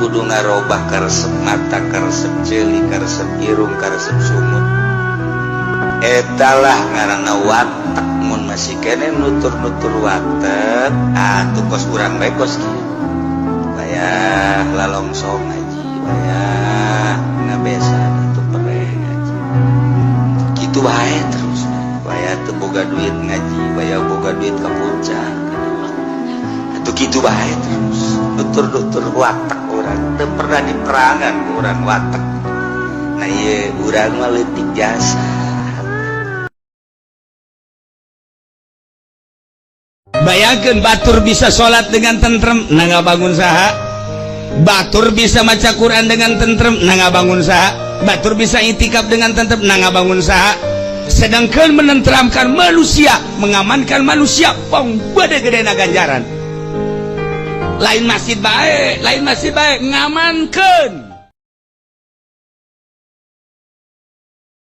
kudu ngarobah karesep mata, karesep ceuli, karesep irung, karesep sumut. Etalah ngaranna watak. Mun masih kene nutur-nutur watak, atuh kos urang bae kos kieu. Bayah lalongsong ngaji, bayah ngabesa atuh pereh ngaji. Kitu bae terus. Bayah teu boga duit ngaji, bayah boga duit ka puncak. Atuh kitu bae terus. Nutur-nutur watak urang teu pernah diperangan ku urang watak. Nah ieu urang mah leutik jasa. Bayangkeun batur bisa sholat dengan tentrem, nah ngabangun saha. Batur bisa maca Quran dengan tentrem, nah ngabangun saha. Batur bisa itikaf dengan tentrem, nah ngabangun saha. Sedangkan menenteramkan manusia, mengamankan manusia, pong bade gedena ganjaran. Lain masjid bae, ngamankeun.